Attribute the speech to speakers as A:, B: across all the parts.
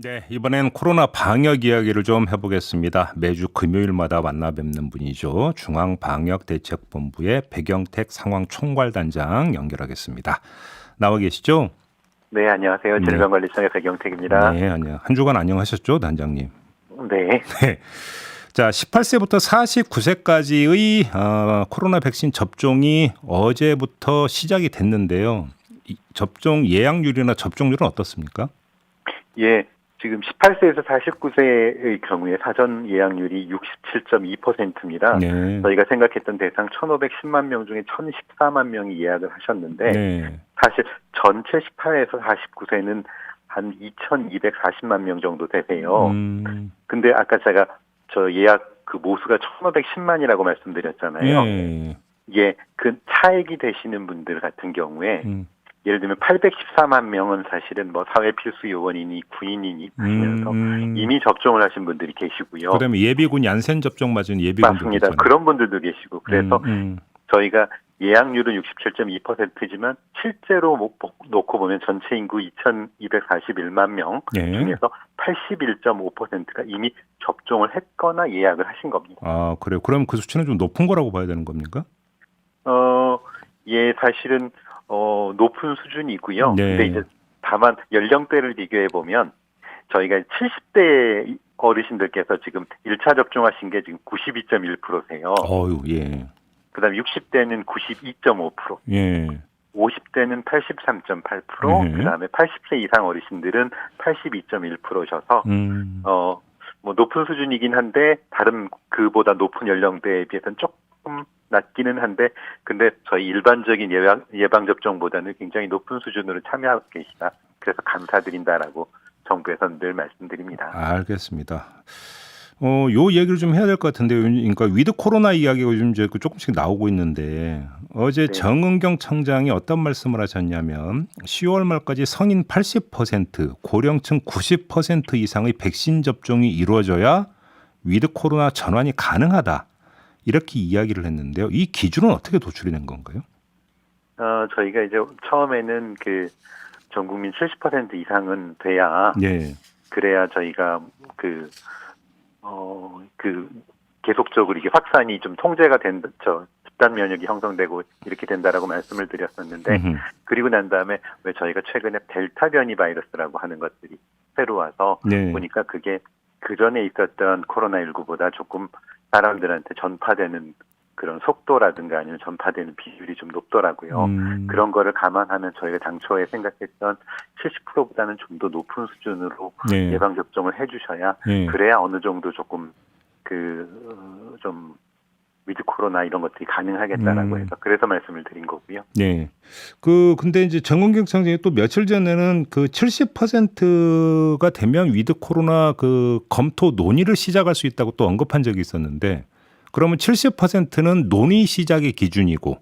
A: 네, 이번엔 코로나 방역 이야기를 좀 해보겠습니다. 매주 금요일마다 만나 뵙는 분이죠. 중앙방역대책본부의 백영택 상황총괄단장 연결하겠습니다. 나와 계시죠?
B: 네, 안녕하세요.
A: 네.
B: 질병관리청의 백영택입니다.
A: 네, 안녕. 한 주간 안녕하셨죠, 단장님?
B: 네.
A: 네. 자, 18세부터 49세까지의 코로나 백신 접종이 어제부터 시작이 됐는데요. 접종 예약률이나 접종률은 어떻습니까?
B: 예, 지금 18세에서 49세의 경우에 사전 예약률이 67.2%입니다.
A: 네.
B: 저희가 생각했던 대상 1,510만 명 중에 1,014만 명이 예약을 하셨는데
A: 네.
B: 사실 전체 18에서 49세는 한 2,240만 명 정도 되세요. 근데 아까 제가 저 예약 그 모수가 1,510만이라고 말씀드렸잖아요.
A: 예.
B: 예, 그 차액이 되시는 분들 같은 경우에 예를 들면 814만 명은 사실은 뭐 사회 필수 요원이니 군인이니 하시면서 이미 접종을 하신 분들이 계시고요.
A: 그다음에 예비군 얀센 접종 맞은 예비군들
B: 맞습니다.
A: 있잖아요.
B: 그런 분들도 계시고 그래서 저희가 예약률은 67.2%지만 실제로 놓고 보면 전체 인구 2,241만 명
A: 예.
B: 중에서 81.5%가 이미 접종을 했거나 예약을 하신 겁니다.
A: 아, 그래요. 그럼 그 수치는 좀 높은 거라고 봐야 되는 겁니까?
B: 예, 사실은 높은 수준이고요.
A: 네.
B: 근데 이제 다만 연령대를 비교해 보면 저희가 70대 어르신들께서 지금 1차 접종하신 게 지금 92.1%세요.
A: 어유, 예.
B: 그다음에 60대는 92.5%,
A: 예.
B: 50대는 83.8%, 그다음에 80세 이상 어르신들은 82.1%셔서 뭐 높은 수준이긴 한데 다른 그보다 높은 연령대에 비해서는 조금 낮기는 한데 근데 저희 일반적인 예방 접종보다는 굉장히 높은 수준으로 참여하고 계시다. 그래서 감사드린다라고 정부에서는 늘 말씀드립니다.
A: 알겠습니다. 요 얘기를 좀 해야 될 것 같은데요. 그러니까 위드 코로나 이야기가 요즘 이제 조금씩 나오고 있는데 어제
B: 네.
A: 정은경 청장이 어떤 말씀을 하셨냐면 10월 말까지 성인 80%, 고령층 90% 이상의 백신 접종이 이루어져야 위드 코로나 전환이 가능하다. 이렇게 이야기를 했는데요. 이 기준은 어떻게 도출이 된 건가요?
B: 저희가 이제 처음에는 그 전 국민 70% 이상은 돼야
A: 네.
B: 그래야 저희가 계속적으로 이게 확산이 좀 통제가 집단 면역이 형성되고 이렇게 된다라고 말씀을 드렸었는데 그리고 난 다음에 왜 저희가 최근에 델타 변이 바이러스라고 하는 것들이 새로 와서
A: 네.
B: 보니까 그게 그전에 있었던 코로나19보다 조금 사람들한테 전파되는 그런 속도라든가 아니면 전파되는 비율이 좀 높더라고요. 그런 거를 감안하면 저희가 당초에 생각했던 70%보다는 좀 더 높은 수준으로
A: 네.
B: 예방 접종을 해주셔야
A: 네.
B: 그래야 어느 정도 조금 좀 위드 코로나 이런 것들이 가능하겠다라고 해서 그래서 말씀을 드린 거고요.
A: 네. 근데 이제 정은경 청장이 또 며칠 전에는 그 70%가 되면 위드 코로나 그 검토 논의를 시작할 수 있다고 또 언급한 적이 있었는데 그러면 70%는 논의 시작의 기준이고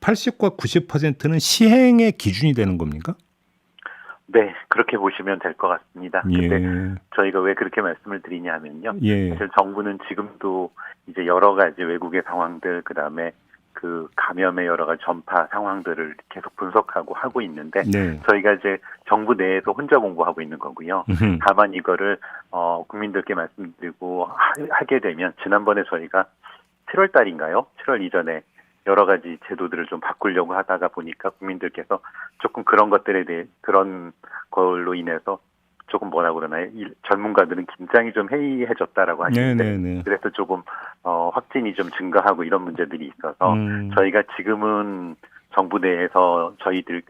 A: 80과 90%는 시행의 기준이 되는 겁니까?
B: 네, 그렇게 보시면 될 것 같습니다.
A: 예.
B: 근데 저희가 왜 그렇게 말씀을 드리냐면요.
A: 예.
B: 사실 정부는 지금도 이제 여러 가지 외국의 상황들, 그다음에 그 감염의 여러 가지 전파 상황들을 계속 분석하고 하고 있는데
A: 네.
B: 저희가 이제 정부 내에서 혼자 공부하고 있는 거고요. 다만 이거를 국민들께 말씀드리고 하게 되면 지난번에 저희가 7월 달인가요? 7월 이전에 여러 가지 제도들을 좀 바꾸려고 하다가 보니까 국민들께서 조금 그런 것들에 대해 그런 걸로 인해서 조금 뭐라고 그러나요? 전문가들은 긴장이 좀 해이해졌다라고 하시는데
A: 네네네.
B: 그래서 조금 확진이 좀 증가하고 이런 문제들이 있어서 저희가 지금은 정부 내에서 저희들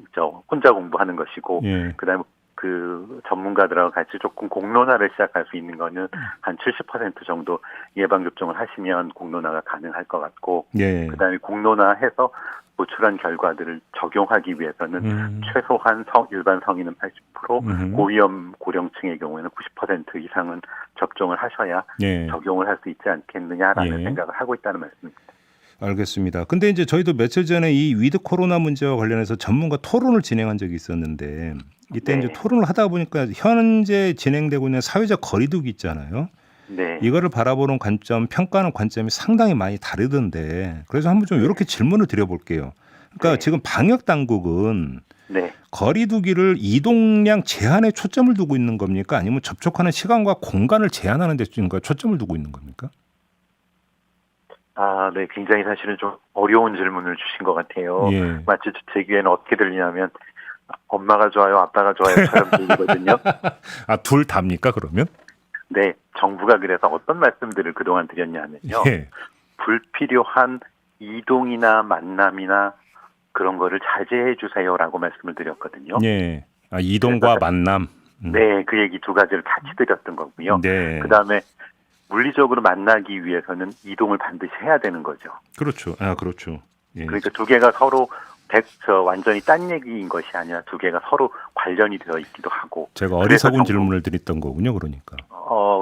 B: 혼자 공부하는 것이고
A: 예.
B: 그다음에 그 전문가들하고 같이 조금 공론화를 시작할 수 있는 거는 한 70% 정도 예방접종을 하시면 공론화가 가능할 것 같고
A: 예.
B: 그다음에 공론화해서 도출한 결과들을 적용하기 위해서는 최소한 일반 성인은 80%, 고위험 고령층의 경우에는 90% 이상은 접종을 하셔야
A: 예.
B: 적용을 할 수 있지 않겠느냐라는
A: 예.
B: 생각을 하고 있다는 말씀입니다.
A: 알겠습니다. 근데 이제 저희도 며칠 전에 이 위드 코로나 문제와 관련해서 전문가 토론을 진행한 적이 있었는데 이때
B: 네.
A: 이제 토론을 하다 보니까 현재 진행되고 있는 사회적 거리두기 있잖아요.
B: 네.
A: 이거를 바라보는 관점, 평가하는 관점이 상당히 많이 다르던데 그래서 한번 좀 이렇게 질문을 드려볼게요. 그러니까
B: 네.
A: 지금 방역 당국은
B: 네.
A: 거리 두기를 이동량 제한에 초점을 두고 있는 겁니까? 아니면 접촉하는 시간과 공간을 제한하는 데 초점을 두고 있는 겁니까?
B: 아, 네. 굉장히 사실은 좀 어려운 질문을 주신 것 같아요.
A: 예.
B: 마치 제 귀에는 어떻게 들리냐면 엄마가 좋아요, 아빠가 좋아요처럼 들리거든요.
A: 아, 둘 다입니까, 그러면?
B: 네. 정부가 그래서 어떤 말씀들을 그동안 드렸냐면요.
A: 예.
B: 불필요한 이동이나 만남이나 그런 거를 자제해 주세요라고 말씀을 드렸거든요.
A: 예. 아, 이동과 만남.
B: 네, 그 얘기 두 가지를 같이 드렸던 거고요.
A: 네.
B: 그다음에 물리적으로 만나기 위해서는 이동을 반드시 해야 되는 거죠.
A: 그렇죠. 아, 그렇죠. 예.
B: 그러니까 두 개가 서로 완전히 딴 얘기인 것이 아니라 두 개가 서로 관련이 되어 있기도 하고.
A: 제가 어리석은 질문을 드렸던 거군요, 그러니까.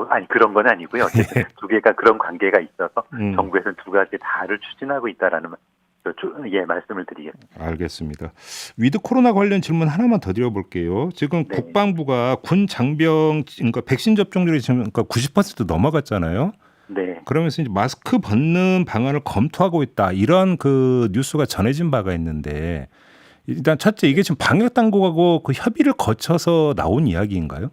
B: 아니 그런 건 아니고요.
A: 예.
B: 두 개가 그런 관계가 있어서
A: 정부에서는
B: 두 가지 다를 추진하고 있다라는 말씀을 드리겠습니다.
A: 알겠습니다. 위드 코로나 관련 질문 하나만 더 드려볼게요. 지금
B: 네.
A: 국방부가 군 장병 그러니까 백신 접종률이 지금 그러니까 90% 넘어갔잖아요.
B: 네.
A: 그러면서 이제 마스크 벗는 방안을 검토하고 있다. 이런 그 뉴스가 전해진 바가 있는데 일단 첫째 이게 지금 방역 당국하고 그 협의를 거쳐서 나온 이야기인가요?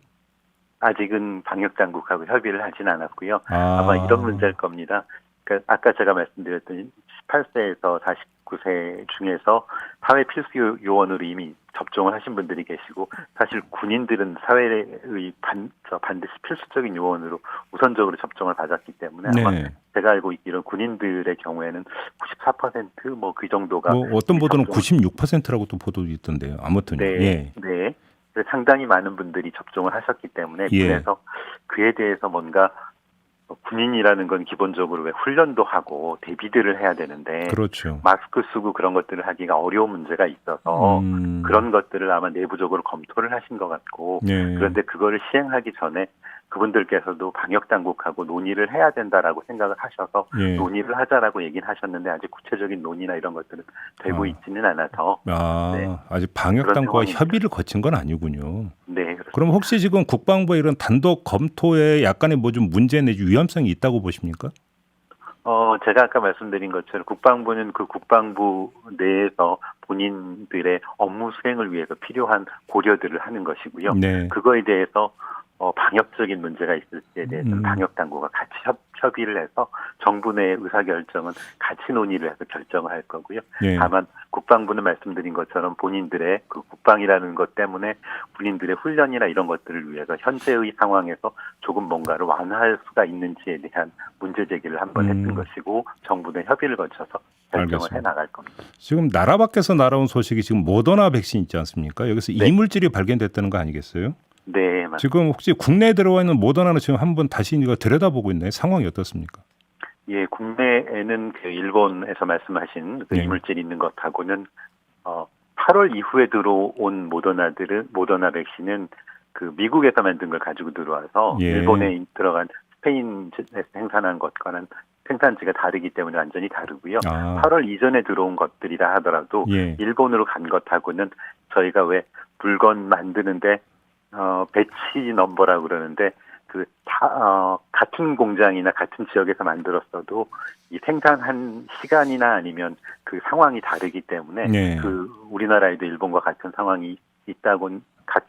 B: 아직은 방역 당국하고 협의를 하진 않았고요.
A: 아.
B: 아마 이런 문제일 겁니다. 그러니까 아까 제가 말씀드렸던 18세에서 49세 중에서 사회 필수 요원으로 이미 접종을 하신 분들이 계시고 사실 군인들은 사회의 반드시 필수적인 요원으로 우선적으로 접종을 받았기 때문에 아마
A: 네.
B: 제가 알고 있기로는 군인들의 경우에는 94% 그 정도가
A: 어떤 보도는 96%라고 또 보도도 있던데요. 아무튼
B: 네.
A: 예.
B: 네. 상당히 많은 분들이 접종을 하셨기 때문에
A: 예.
B: 그래서 그에 대해서 뭔가 군인이라는 건 기본적으로 왜 훈련도 하고 대비들을 해야 되는데
A: 그렇죠.
B: 마스크 쓰고 그런 것들을 하기가 어려운 문제가 있어서 그런 것들을 아마 내부적으로 검토를 하신 것 같고
A: 예.
B: 그런데 그거를 시행하기 전에 그분들께서도 방역 당국하고 논의를 해야 된다라고 생각을 하셔서
A: 예.
B: 논의를 하자라고 얘기는 하셨는데 아직 구체적인 논의나 이런 것들은 되고 있지는 않아서 네.
A: 아직 방역 당국과 협의를 거친 건 아니군요.
B: 네. 그렇습니다.
A: 그럼 혹시 지금 국방부의 이런 단독 검토에 약간의 뭐 좀 문제 내지 위험성이 있다고 보십니까?
B: 제가 아까 말씀드린 것처럼 국방부는 그 국방부 내에서 본인들의 업무 수행을 위해서 필요한 고려들을 하는 것이고요.
A: 네.
B: 그거에 대해서 방역적인 문제가 있을 때에 대해서는 방역 당국과 같이 협의를 해서 정부 내 의사결정은 같이 논의를 해서 결정을 할 거고요.
A: 네.
B: 다만 국방부는 말씀드린 것처럼 본인들의 그 국방이라는 것 때문에 군인들의 훈련이나 이런 것들을 위해서 현재의 상황에서 조금 뭔가를 완화할 수가 있는지에 대한 문제 제기를 한번 했던 것이고 정부 내 협의를 거쳐서 결정을 해 나갈 겁니다.
A: 지금 나라 밖에서 날아온 소식이 지금 모더나 백신 있지 않습니까? 여기서
B: 네.
A: 이물질이 발견됐다는 거 아니겠어요?
B: 네, 맞습니다.
A: 지금 혹시 국내에 들어와 있는 모더나는 지금 한번 다시 이거 들여다보고 있나요? 상황이 어떻습니까?
B: 예, 국내에는 그 일본에서 말씀하신 그
A: 네.
B: 이물질이 있는 것하고는 8월 이후에 들어온 모더나 백신은 그 미국에서 만든 걸 가지고 들어와서
A: 예.
B: 일본에 들어간 스페인에서 생산한 것과는 생산지가 다르기 때문에 완전히 다르고요. 8월 이전에 들어온 것들이라 하더라도
A: 예.
B: 일본으로 간 것하고는 저희가 왜 물건 만드는데 배치 넘버라고 그러는데 같은 공장이나 같은 지역에서 만들었어도 이 생산한 시간이나 아니면 그 상황이 다르기 때문에
A: 네.
B: 그 우리나라에도 일본과 같은 상황이 있다고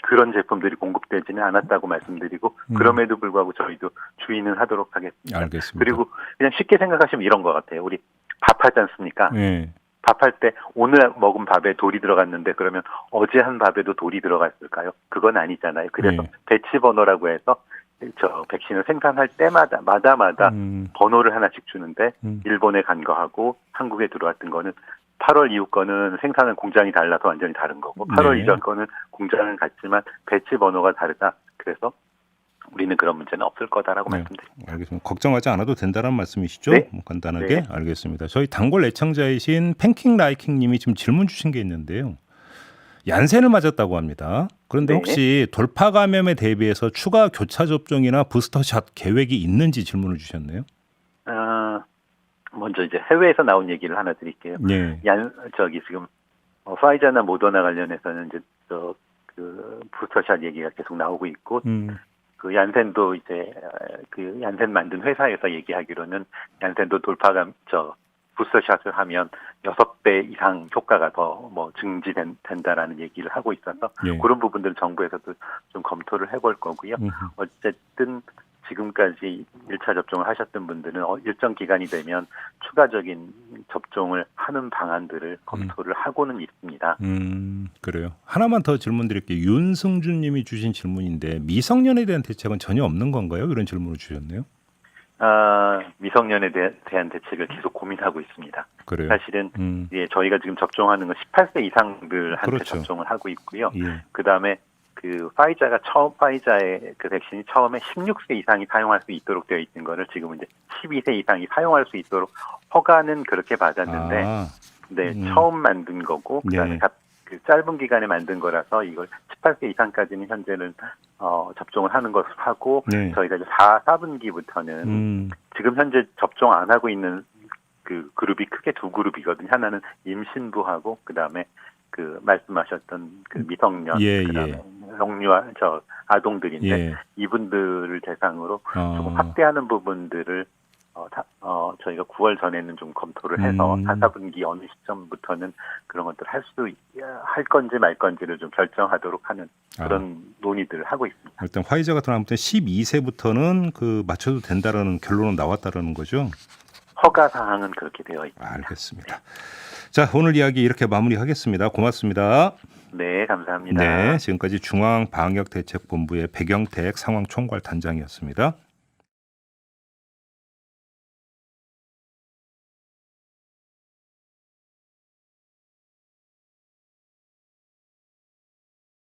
B: 그런 제품들이 공급되지는 않았다고 말씀드리고 그럼에도 불구하고 저희도 주의는 하도록 하겠습니다.
A: 알겠습니다.
B: 그리고 그냥 쉽게 생각하시면 이런 것 같아요. 우리 밥하지 않습니까?
A: 네.
B: 밥할 때 오늘 먹은 밥에 돌이 들어갔는데 그러면 어제 한 밥에도 돌이 들어갔을까요? 그건 아니잖아요. 그래서
A: 네.
B: 배치 번호라고 해서 백신을 생산할 때마다 번호를 하나씩 주는데 일본에 간 거하고 한국에 들어왔던 거는 8월 이후 거는 생산한 공장이 달라서 완전히 다른 거고 8월
A: 네.
B: 이전 거는 공장은 같지만 배치 번호가 다르다. 그래서 우리는 그런 문제는 없을 거다라고 말씀드립니다.
A: 알겠습니다. 걱정하지 않아도 된다는 말씀이시죠?
B: 네.
A: 간단하게.
B: 네.
A: 알겠습니다. 저희 단골 애청자이신 팬킹 라이킹 님이 지금 질문 주신 게 있는데요. 얀센을 맞았다고 합니다. 그런데
B: 네.
A: 혹시 돌파 감염에 대비해서 추가 교차 접종이나 부스터샷 계획이 있는지 질문을 주셨네요.
B: 먼저 이제 해외에서 나온 얘기를 하나 드릴게요.
A: 네.
B: 지금 파이자나 모더나 관련해서는 이제 그 부스터샷 얘기가 계속 나오고 있고 그 얀센도 이제 그 얀센 만든 회사에서 얘기하기로는 얀센도 부스터샷을 하면 6배 이상 효과가 더 뭐 증진된다라는 얘기를 하고 있어서
A: 예.
B: 그런 부분들은 정부에서도 좀 검토를 해볼 거고요. 어쨌든 지금까지 1차 접종을 하셨던 분들은 일정 기간이 되면 추가적인 접종을 하는 방안들을 검토를 하고는 있습니다.
A: 그래요. 하나만 더 질문 드릴게요. 윤승준 님이 주신 질문인데 미성년에 대한 대책은 전혀 없는 건가요? 이런 질문을 주셨네요.
B: 미성년에 대한 대책을 계속 고민하고 있습니다.
A: 그래요?
B: 사실은 예, 저희가 지금 접종하는 건 18세 이상들한테
A: 그렇죠.
B: 접종을 하고 있고요.
A: 예.
B: 그다음에 그 파이자의 그 백신이 처음에 16세 이상이 사용할 수 있도록 되어 있는 거를 지금 이제 12세 이상이 사용할 수 있도록 허가는 그렇게 받았는데 네, 처음 만든 거고 그다음에 그 짧은 기간에 만든 거라서 이걸 18세 이상까지는 현재는 접종을 하는 것을 하고 저희가 이제 4분기부터는 지금 현재 접종 안 하고 있는 그 그룹이 크게 두 그룹이거든요. 하나는 임신부하고 그다음에 그 말씀하셨던 그 미성년 그다음에 영유아 아동들인데 이분들을 대상으로 조금 확대하는 부분들을 저희가 9월 전에는 좀 검토를 해서 4, 4분기 어느 시점부터는 그런 것들을 할 건지 말 건지를 좀 결정하도록 하는 그런 논의들을 하고 있습니다.
A: 일단 화이자 같은 아무튼 12세부터는 그 맞춰도 된다라는 결론은 나왔다라는 거죠.
B: 허가 사항은 그렇게 되어 있습니다.
A: 알겠습니다. 자, 오늘 이야기 이렇게 마무리하겠습니다. 고맙습니다.
B: 네, 감사합니다.
A: 네, 지금까지 중앙방역대책본부의 백영택 상황총괄단장이었습니다.